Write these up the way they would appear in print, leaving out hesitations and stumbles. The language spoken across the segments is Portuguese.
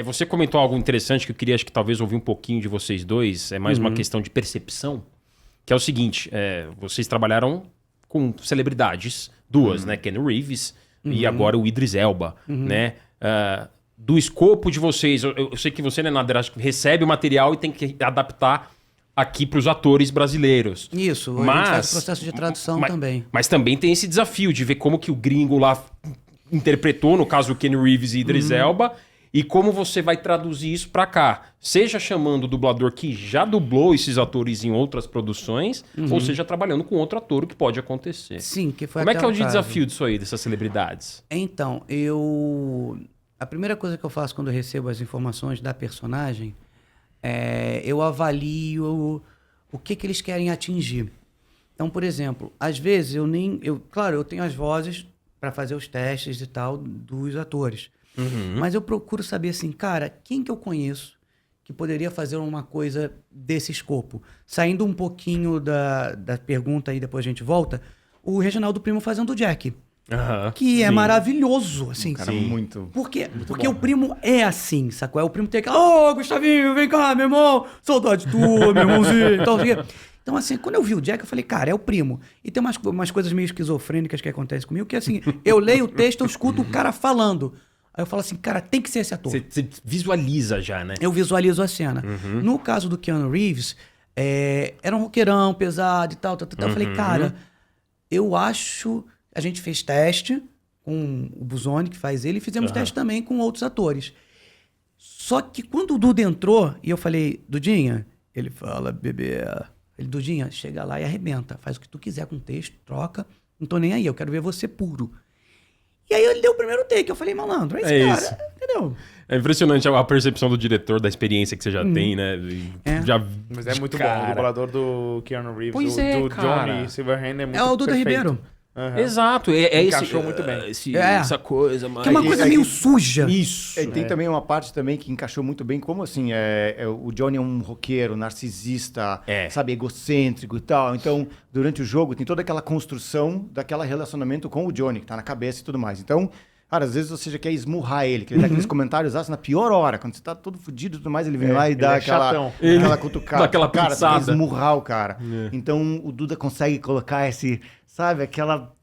Você comentou algo interessante que eu queria, acho que talvez ouvir um pouquinho de vocês dois. É mais uma questão de percepção. Que é o seguinte, vocês trabalharam com celebridades, duas, né? Ken Reeves e agora o Idris Elba, né? Do escopo de vocês, eu sei que você, né, Nader, acho que recebe o material e tem que adaptar aqui para os atores brasileiros. Isso, a gente faz o processo de tradução também. Mas também tem esse desafio de ver como que o gringo lá interpretou, no caso o Ken Reeves e Idris Elba, e como você vai traduzir isso para cá. Seja chamando o dublador que já dublou esses atores em outras produções, ou seja trabalhando com outro ator, o que pode acontecer. Sim, que foi Como é que é o caso. desafio disso aí, dessas celebridades? Então, a primeira coisa que eu faço quando eu recebo as informações da personagem eu avalio o que eles querem atingir. Então, por exemplo, às vezes claro, eu tenho as vozes para fazer os testes e tal dos atores. Mas eu procuro saber assim, cara, quem que eu conheço que poderia fazer uma coisa desse escopo? Saindo um pouquinho da pergunta aí, depois a gente volta, o Reginaldo Primo fazendo o Jack. Que é maravilhoso, assim. Cara, muito. Por quê? Porque o primo é assim, sacou? O primo tem aquela, Gustavinho, vem cá, meu irmão, saudade tua, meu irmãozinho, e tal, assim. Então, assim, quando eu vi o Jack, eu falei, cara, é o primo. E tem umas coisas meio esquizofrênicas que acontecem comigo, que assim, eu leio o texto, eu escuto o cara falando. Aí eu falo assim, cara, tem que ser esse ator. Você visualiza já, né? Eu visualizo a cena. No caso do Keanu Reeves, era um roqueirão pesado e tal. Eu falei, cara, eu acho... A gente fez teste com o Buzoni, que faz ele, e fizemos teste também com outros atores. Só que quando o Duda entrou, e eu falei, Dudinha, ele fala, bebê... Ele, Dudinha, chega lá e arrebenta. Faz o que tu quiser com o texto, troca. Não tô nem aí, eu quero ver você puro. E aí ele deu o primeiro take. Eu falei, malandro, esse cara, isso. entendeu? É impressionante a percepção do diretor, da experiência que você já tem, né? Mas é muito bom. O dublador do Keanu Reeves, Pois do cara. Johnny Silverhand é muito É o Duda perfeito. Ribeiro. Exato. Encaixou muito bem. Essa coisa, mas... Que é uma coisa meio suja. Isso. E tem também uma parte também que encaixou muito bem, como assim, o Johnny é um roqueiro, narcisista, sabe, egocêntrico e tal. Então, durante o jogo, tem toda aquela construção daquele relacionamento com o Johnny, que tá na cabeça e tudo mais. Então, cara, às vezes você já quer esmurrar ele, que ele dá aqueles comentários na pior hora, quando você tá todo fudido e tudo mais, ele vem lá e dá aquela cutucada. Dá aquela cara, pisada. você quer esmurrar o cara. Então, o Duda consegue colocar sabe, aquela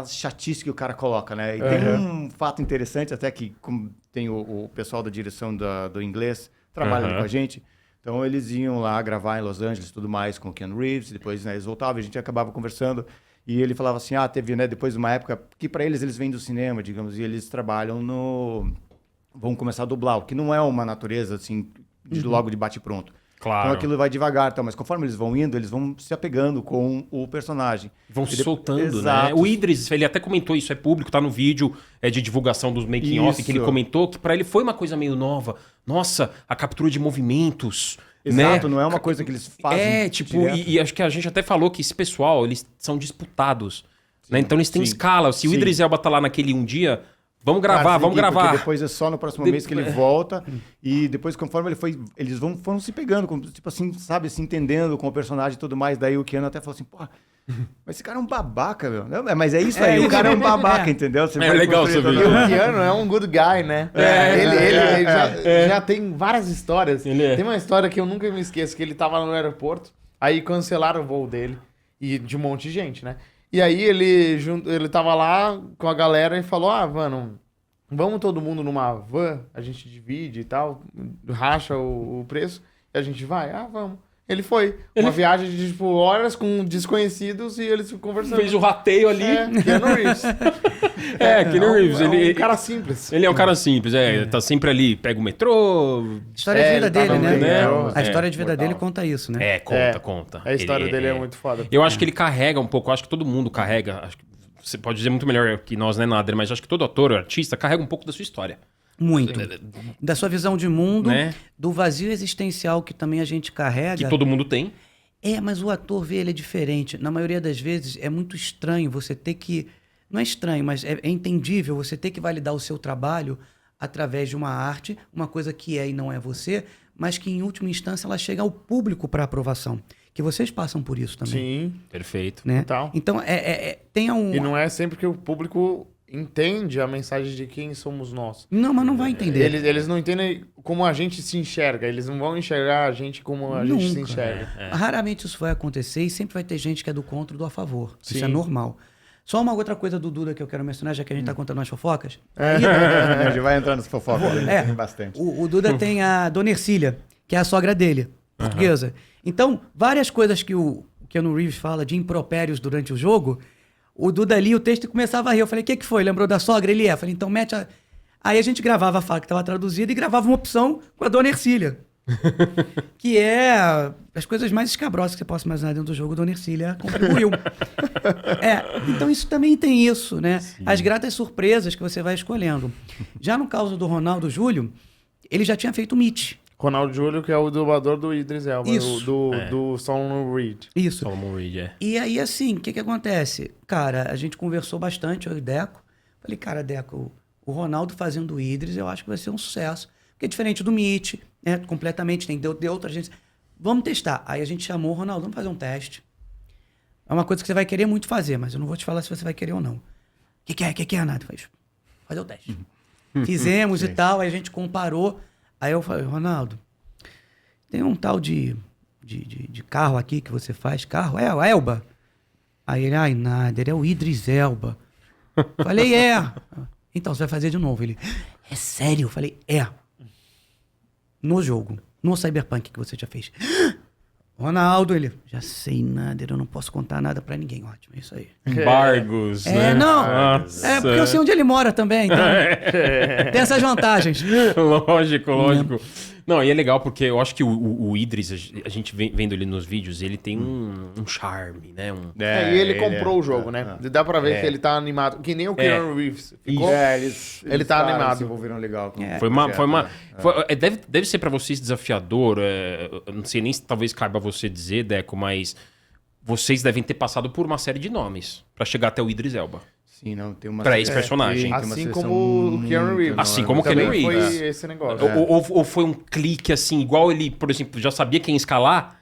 chatice que o cara coloca, né? E tem um fato interessante, até que como tem o pessoal da direção do inglês, trabalha ali com a gente. Então, eles iam lá gravar em Los Angeles e tudo mais com o Ken Reeves, depois eles voltavam e a gente acabava conversando. E ele falava assim, teve, né, depois de uma época, que para eles vêm do cinema, digamos, e eles trabalham vão começar a dublar, o que não é uma natureza, assim, logo de bate-pronto. Claro. Então aquilo vai devagar, mas conforme eles vão indo, eles vão se apegando com o personagem. Vão se soltando, Exato. né? O Idris, ele até comentou isso, é público, tá no vídeo de divulgação dos making-off, que ele comentou que pra ele foi uma coisa meio nova. Nossa, a captura de movimentos... Exato, né? não é uma coisa que eles fazem. E acho que a gente até falou que esse pessoal, eles são disputados. Né? Então eles têm escala. Se o Idris Elba tá lá naquele um dia, vamos gravar, vamos gravar. Depois é só no próximo mês que ele volta. E depois, conforme eles foram se pegando, tipo assim, sabe, se entendendo com o personagem e tudo mais. Daí o Keanu até falou assim, pô, mas esse cara é um babaca, meu. Não, mas é isso aí, o cara é um babaca, entendeu? Você legal você ver. E o Keanu é um good guy, né? Ele já tem várias histórias. Tem uma história que eu nunca me esqueço, que ele tava no aeroporto, aí cancelaram o voo dele, e de um monte de gente, né? E aí ele tava lá com a galera e falou, mano, vamos todo mundo numa van, a gente divide e tal, racha o preço, e a gente vai? Vamos. Ele foi. Uma viagem de, tipo, horas com desconhecidos e eles conversando. Fez o rateio ali. Keanu Reeves. Keanu Reeves. Ele é um cara simples. Ele é um cara simples, Tá sempre ali, pega o metrô... História de vida dele, né? A história de vida mortal. dele conta isso, né? Conta. A história dele é muito foda. Eu acho que ele carrega um pouco, acho que todo mundo carrega, acho que você pode dizer muito melhor que nós, né, Nader, mas acho que todo ator, artista, carrega um pouco da sua história. Muito. Da sua visão de mundo, né? Do vazio existencial que também a gente carrega. Que todo mundo tem. Mas o ator ele é diferente. Na maioria das vezes é muito estranho você ter que... Não é estranho, mas é entendível você ter que validar o seu trabalho através de uma arte, uma coisa que é e não é você, mas que em última instância ela chega ao público para aprovação. Que vocês passam por isso também. Sim. Perfeito. Né? Total. Então, tem um... E não é sempre que o público entende a mensagem de quem somos nós. Não, mas não vai entender. Eles não entendem como a gente se enxerga. Eles não vão enxergar a gente como a gente se enxerga. Raramente isso vai acontecer e sempre vai ter gente que é do contra e do a favor. Isso é Sim. normal. Só uma outra coisa do Duda que eu quero mencionar, já que a gente tá contando umas fofocas. A gente vai entrar nas fofocas. Tem bastante. O Duda tem a Dona Ercília, que é a sogra dele, portuguesa. Então, várias coisas que o Keanu Reeves fala de impropérios durante o jogo, o Duda ali, o texto começava a rir. Eu falei, o que foi? Lembrou da sogra? Ele é. Eu falei, então mete a... Aí a gente gravava a fala que estava traduzida e gravava uma opção com a Dona Ercília. Que é as coisas mais escabrosas que você possa imaginar dentro do jogo, Dona Ercília contribuiu. Então isso também tem isso, né? Sim. As gratas surpresas que você vai escolhendo. Já no caso do Ronaldo Júlio, ele já tinha feito o Mitch. Ronaldo Júlio, que é o dublador do Idris Elba, Isso. do Solomon Reed. Isso. Solomon Reed, E aí, assim, o que acontece? Cara, a gente conversou bastante, eu e o Deco. Falei, cara, Deco, o Ronaldo fazendo o Idris, eu acho que vai ser um sucesso. Porque é diferente do Mitch, né? Completamente, tem de outra gente. Vamos testar. Aí a gente chamou o Ronaldo, vamos fazer um teste. É uma coisa que você vai querer muito fazer, mas eu não vou te falar se você vai querer ou não. O que é, Renato? Fazer o teste. Fizemos e tal, aí a gente comparou. Aí eu falei, Ronaldo, tem um tal de carro aqui que você faz. Carro? É, o Elba. Aí ele, ai, nada, ele é o Idris Elba. Falei, é. Então, você vai fazer de novo. Ele, é sério? Eu falei, é. No jogo, no Cyberpunk que você já fez. Ronaldo, ele, já sei nada, eu não posso contar nada pra ninguém. Ótimo, é isso aí. Embargos, né? Não, porque eu sei onde ele mora também, então tem essas vantagens. Lógico. Não, e é legal porque eu acho que o Idris, a gente vendo ele nos vídeos, ele tem um charme, né? E ele comprou o jogo, né? Dá pra ver que ele tá animado. Que nem o Keanu Reeves ficou. Ele tá animado. Se envolveram legal. Deve ser pra vocês desafiador. Eu não sei nem se talvez caiba você dizer, Deco, mas vocês devem ter passado por uma série de nomes pra chegar até o Idris Elba. Sim, não, tem uma... Pra esse personagem. Assim como o Keanu Reeves. Assim como o Keanu Reeves. Foi esse negócio. Ou foi um clique assim, igual ele, por exemplo, já sabia quem escalar,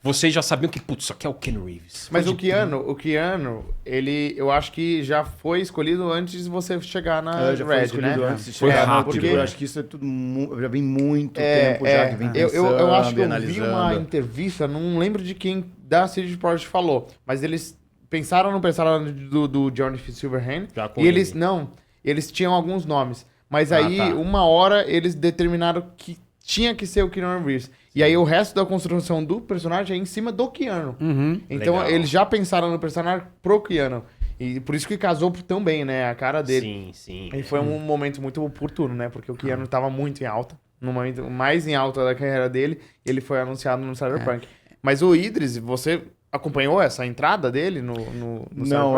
vocês já sabiam que, putz, isso aqui é o Keanu Reeves. Mas o Keanu, ele, eu acho que já foi escolhido antes de você chegar na já Red, foi né? Antes de Foi rápido. Porque eu acho que isso é tudo... já vem muito tempo já que vem pensando, eu acho que eu vi analisando. uma entrevista, não lembro de quem da CD Projekt falou, mas eles pensaram do Johnny Silverhand. E eles, eles tinham alguns nomes. Mas aí, uma hora, eles determinaram que tinha que ser o Keanu Reeves. E aí, o resto da construção do personagem é em cima do Keanu. Então, legal. Eles já pensaram no personagem pro Keanu. E por isso que casou tão bem, né? A cara dele. Sim. E foi um momento muito oportuno, né? Porque o Keanu tava muito em alta. No momento mais em alta da carreira dele, ele foi anunciado no Cyberpunk. Mas o Idris, você... acompanhou essa entrada dele no Não,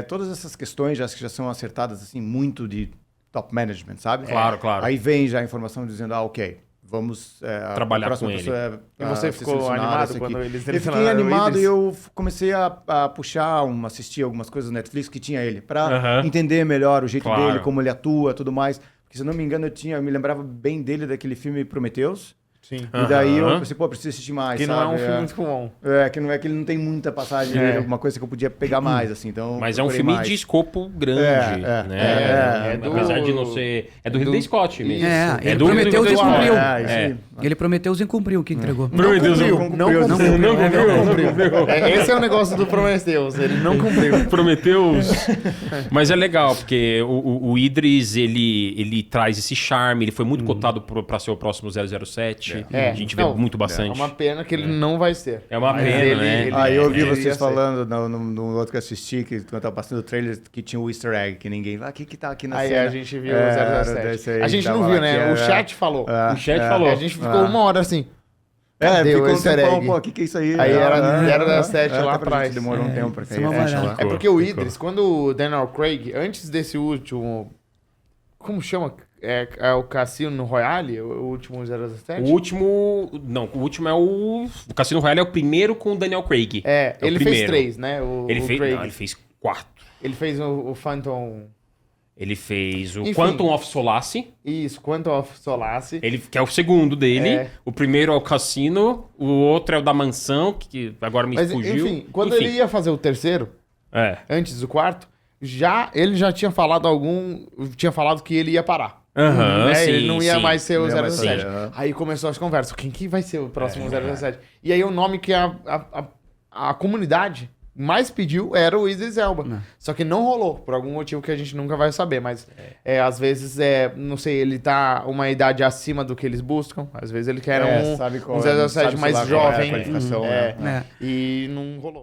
todas essas questões acho que já são acertadas assim muito de top management, sabe? Claro. Aí vem já a informação dizendo, ok, vamos trabalhar com ele. E você ficou animado quando eles selecionaram? Eu fiquei animado e eu comecei a puxar, assistir algumas coisas no Netflix que tinha ele, para entender melhor o jeito dele, como ele atua, tudo mais. Porque se eu não me engano eu me lembrava bem dele daquele filme Prometheus. Sim. E daí eu pensei, preciso assistir mais, que sabe? não é um filme muito bom. Que não é que ele não tem muita passagem dele, alguma coisa que eu podia pegar mais, assim, então... Mas é um filme de escopo grande, né? Apesar de não ser... É do Ridley Scott mesmo. Ele prometeu e cumpriu. Ele prometeu e cumpriu o que entregou. Não cumpriu. Esse é o negócio do Prometheus, ele não cumpriu. Prometheus. Mas é legal, porque o Idris, ele traz esse charme, ele foi muito cotado pra ser o próximo 007. A gente vê muito bastante. É uma pena que ele não vai ser. É uma pena, né? Eu ouvi vocês falando no outro que eu assisti, que quando tava passando o trailer, que tinha o easter egg, que ninguém... o que tá aqui na cena? Aí a gente viu o 007. A gente não viu, né? O chat falou. O chat falou. A gente ficou uma hora assim... ficou um tempão, o que é isso aí? Aí era 7 lá atrás. Demorou um tempo pra cair. É porque o Idris, quando o Daniel Craig, antes desse último... Como chama? É o Cassino Royale? O último 007? O último... Não, o último é o... O Cassino Royale é o primeiro com o Daniel Craig. Ele fez 3, né? Ele fez 4. Ele fez o Phantom... Ele fez o Quantum of Solace. Isso, Quantum of Solace. Que é o segundo dele. O primeiro é o Cassino. O outro é o da mansão, que agora me fugiu. Enfim, quando ele ia fazer o terceiro, antes do quarto, ele já tinha falado que ele ia parar. Aham, sim, ele não ia sim. mais ser o Não ia mais 007. ser, aham. Aí começou as conversas. Quem que vai ser o próximo 007? E aí o nome que a comunidade mais pediu era o Idris Elba. Só que não rolou, por algum motivo que a gente nunca vai saber. Mas às vezes, não sei, ele tá uma idade acima do que eles buscam. Às vezes ele quer um 007 mais jovem. qualificação, E não rolou.